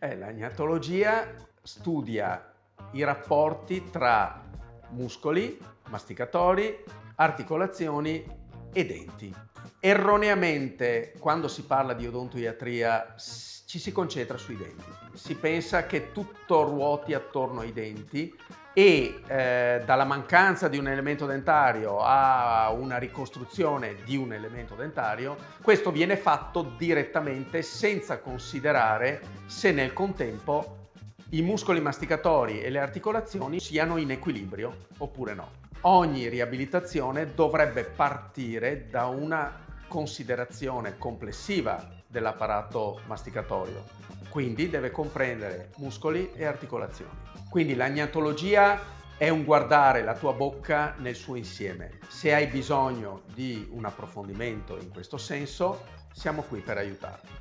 La gnatologia studia i rapporti tra muscoli masticatori, articolazioni e denti. Erroneamente, quando si parla di odontoiatria, ci si concentra sui denti. Si pensa che tutto ruoti attorno ai denti e dalla mancanza di un elemento dentario a una ricostruzione di un elemento dentario, questo viene fatto direttamente senza considerare se nel contempo i muscoli masticatori e le articolazioni siano in equilibrio oppure no. Ogni riabilitazione dovrebbe partire da una considerazione complessiva dell'apparato masticatorio, quindi deve comprendere muscoli e articolazioni. Quindi la gnatologia è un guardare la tua bocca nel suo insieme. Se hai bisogno di un approfondimento in questo senso, siamo qui per aiutarti.